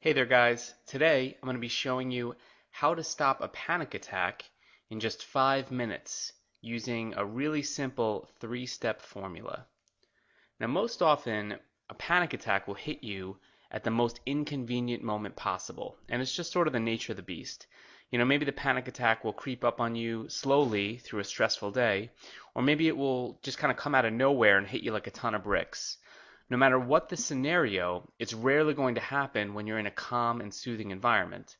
Hey there guys, today I'm going to be showing you how to stop a panic attack in just 5 minutes using a really simple 3-step formula. Now most often a panic attack will hit you at the most inconvenient moment possible, and it's just sort of the nature of the beast. Maybe the panic attack will creep up on you slowly through a stressful day, or maybe it will just kind of come out of nowhere and hit you like a ton of bricks. No matter what the scenario, it's rarely going to happen when you're in a calm and soothing environment.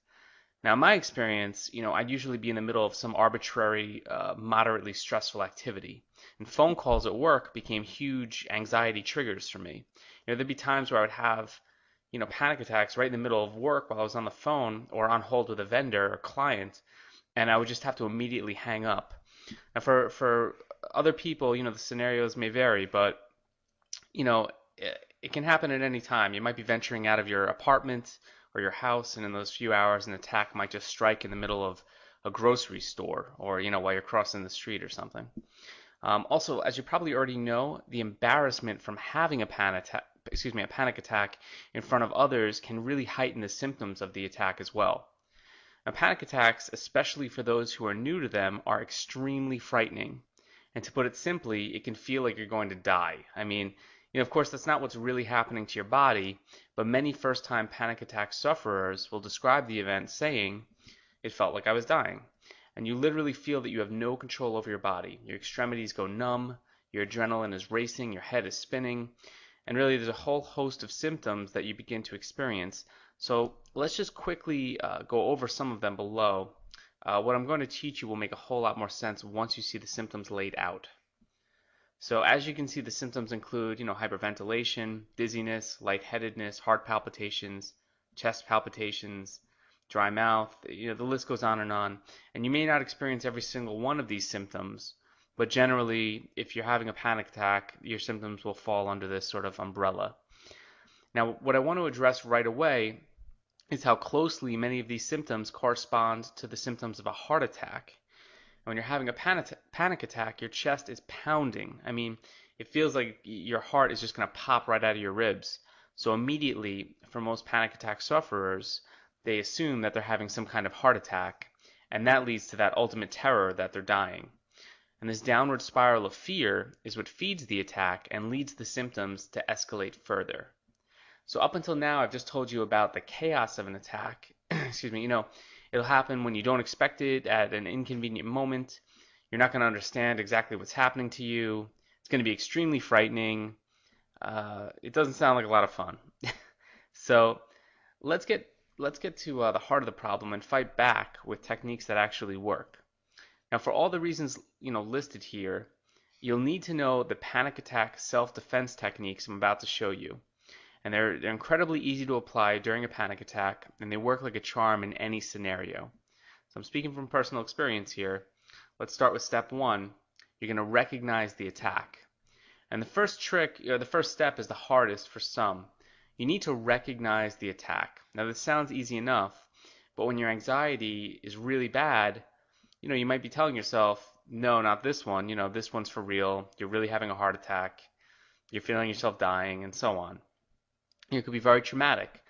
Now, in my experience, I'd usually be in the middle of some arbitrary, moderately stressful activity. And phone calls at work became huge anxiety triggers for me. There'd be times where I would have, panic attacks right in the middle of work while I was on the phone or on hold with a vendor or client, and I would just have to immediately hang up. Now, for other people, the scenarios may vary, but you know, it can happen at any time. You might be venturing out of your apartment or your house, and in those few hours, an attack might just strike in the middle of a grocery store or, while you're crossing the street or something. Also, as you probably already know, the embarrassment from having a panic attack in front of others can really heighten the symptoms of the attack as well. Now, panic attacks, especially for those who are new to them, are extremely frightening. And to put it simply, it can feel like you're going to die. I mean, of course, that's not what's really happening to your body, but many first-time panic attack sufferers will describe the event saying, "It felt like I was dying." And you literally feel that you have no control over your body. Your extremities go numb, your adrenaline is racing, your head is spinning, and really there's a whole host of symptoms that you begin to experience. So let's just quickly go over some of them below. What I'm going to teach you will make a whole lot more sense once you see the symptoms laid out. So as you can see, the symptoms include, hyperventilation, dizziness, lightheadedness, heart palpitations, chest palpitations, dry mouth, the list goes on. And you may not experience every single one of these symptoms, but generally, if you're having a panic attack, your symptoms will fall under this sort of umbrella. Now, what I want to address right away is how closely many of these symptoms correspond to the symptoms of a heart attack. When you're having a panic attack, your chest is pounding. I mean, it feels like your heart is just going to pop right out of your ribs. So immediately, for most panic attack sufferers, they assume that they're having some kind of heart attack, and that leads to that ultimate terror that they're dying. And this downward spiral of fear is what feeds the attack and leads the symptoms to escalate further. So up until now, I've just told you about the chaos of an attack. Excuse me, it'll happen when you don't expect it at an inconvenient moment. You're not going to understand exactly what's happening to you. It's going to be extremely frightening. It doesn't sound like a lot of fun. So let's get to the heart of the problem and fight back with techniques that actually work. Now, for all the reasons listed here, you'll need to know the panic attack self-defense techniques I'm about to show you. And they're incredibly easy to apply during a panic attack, and they work like a charm in any scenario. So I'm speaking from personal experience here. Let's start with step 1. You're going to recognize the attack. And the first step is the hardest for some. You need to recognize the attack. Now this sounds easy enough, but when your anxiety is really bad, you might be telling yourself, no, not this one, this one's for real, you're really having a heart attack, you're feeling yourself dying, and so on. It could be very traumatic.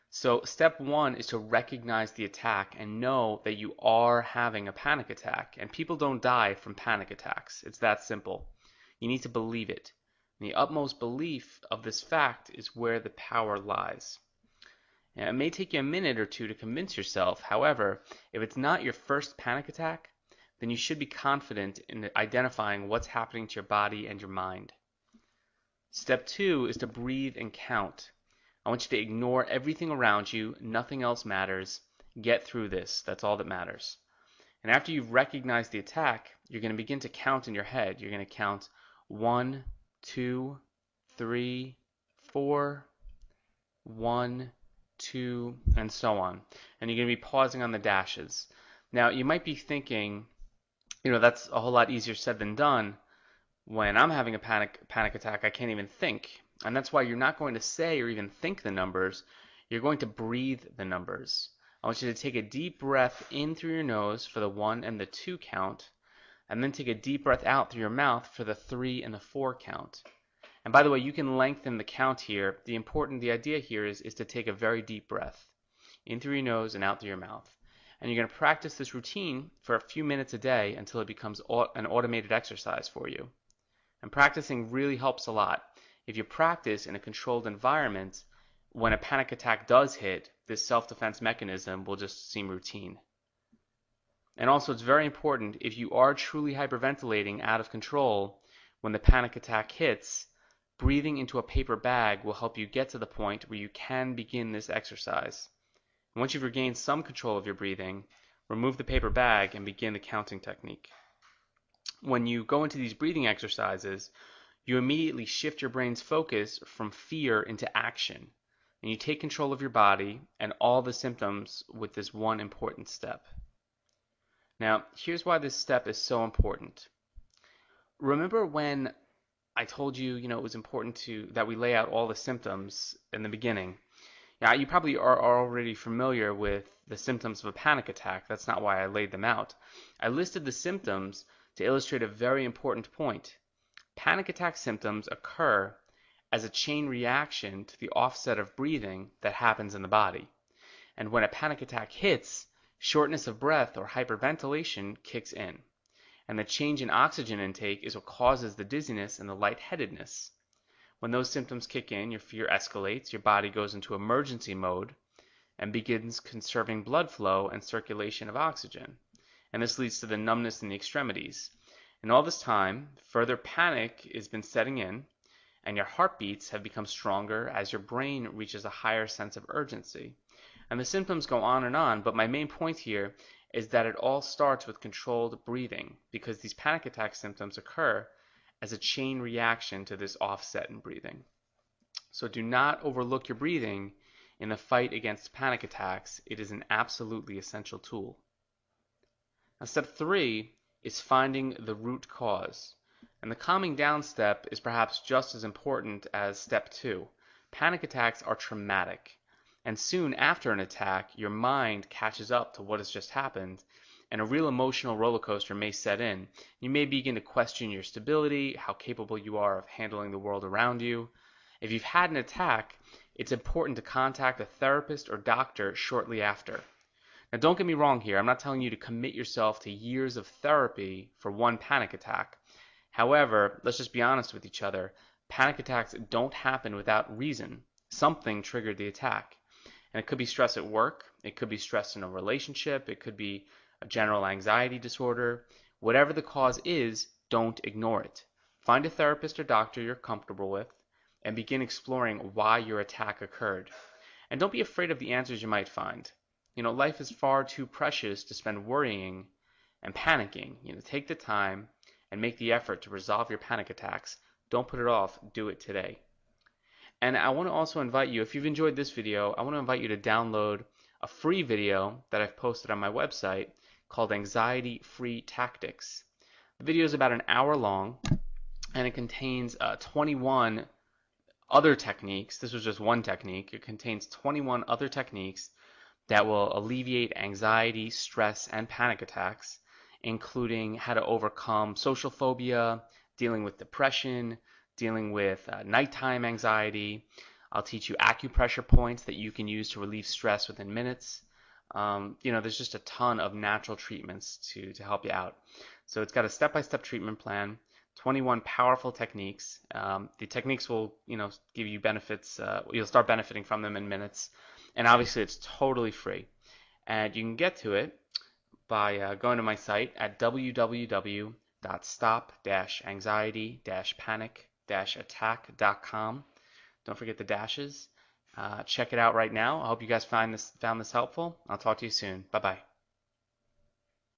So step 1 is to recognize the attack and know that you are having a panic attack. And people don't die from panic attacks. It's that simple. You need to believe it. And the utmost belief of this fact is where the power lies. Now, it may take you a minute or two to convince yourself. However, if it's not your first panic attack, then you should be confident in identifying what's happening to your body and your mind. Step 2 is to breathe and count. I want you to ignore everything around you. Nothing else matters. Get through this. That's all that matters. And after you've recognized the attack, you're going to begin to count in your head. You're going to count 1, 2, 3, 4, 1, 2, and so on. And you're going to be pausing on the dashes. Now, you might be thinking, that's a whole lot easier said than done. When I'm having a panic attack, I can't even think. And that's why you're not going to say or even think the numbers. You're going to breathe the numbers. I want you to take a deep breath in through your nose for the 1 and the 2 count, and then take a deep breath out through your mouth for the 3 and the 4 count. And by the way, you can lengthen the count here. The idea here is to take a very deep breath. in through your nose and out through your mouth. And you're going to practice this routine for a few minutes a day until it becomes an automated exercise for you. And practicing really helps a lot. If you practice in a controlled environment, when a panic attack does hit, this self-defense mechanism will just seem routine. And also, it's very important, if you are truly hyperventilating out of control, when the panic attack hits, breathing into a paper bag will help you get to the point where you can begin this exercise. And once you've regained some control of your breathing, remove the paper bag and begin the counting technique. When you go into these breathing exercises, you immediately shift your brain's focus from fear into action. And you take control of your body and all the symptoms with this one important step. Now, here's why this step is so important. Remember when I told you, it was important that we lay out all the symptoms in the beginning? Now, you probably are already familiar with the symptoms of a panic attack. That's not why I laid them out. I listed the symptoms to illustrate a very important point. Panic attack symptoms occur as a chain reaction to the offset of breathing that happens in the body. And when a panic attack hits, shortness of breath or hyperventilation kicks in. And the change in oxygen intake is what causes the dizziness and the lightheadedness. When those symptoms kick in, your fear escalates, your body goes into emergency mode, and begins conserving blood flow and circulation of oxygen. And this leads to the numbness in the extremities. And all this time, further panic has been setting in, and your heartbeats have become stronger as your brain reaches a higher sense of urgency. And the symptoms go on, but my main point here is that it all starts with controlled breathing, because these panic attack symptoms occur as a chain reaction to this offset in breathing. So do not overlook your breathing in the fight against panic attacks. It is an absolutely essential tool. Now, step 3 is finding the root cause. And the calming down step is perhaps just as important as step 2. Panic attacks are traumatic. And soon after an attack, your mind catches up to what has just happened, and a real emotional roller coaster may set in. You may begin to question your stability, how capable you are of handling the world around you. If you've had an attack, it's important to contact a therapist or doctor shortly after. Now, don't get me wrong here. I'm not telling you to commit yourself to years of therapy for one panic attack. However, let's just be honest with each other. Panic attacks don't happen without reason. Something triggered the attack. And it could be stress at work. It could be stress in a relationship. It could be a general anxiety disorder. Whatever the cause is, don't ignore it. Find a therapist or doctor you're comfortable with and begin exploring why your attack occurred. And don't be afraid of the answers you might find. Life is far too precious to spend worrying and panicking. Take the time and make the effort to resolve your panic attacks. Don't put it off. Do it today. And I want to also invite you, if you've enjoyed this video, I want to invite you to download a free video that I've posted on my website called Anxiety Free Tactics. The video is about an hour long, and it contains 21 other techniques. This was just one technique. It contains 21 other techniques that will alleviate anxiety, stress, and panic attacks, including how to overcome social phobia, dealing with depression, dealing with nighttime anxiety. I'll teach you acupressure points that you can use to relieve stress within minutes. There's just a ton of natural treatments to help you out. So it's got a step-by-step treatment plan, 21 powerful techniques. The techniques will, give you benefits. You'll start benefiting from them in minutes. And obviously, it's totally free. And you can get to it by going to my site at www.stop-anxiety-panic-attack.com. Don't forget the dashes. Check it out right now. I hope you guys found this helpful. I'll talk to you soon. Bye-bye.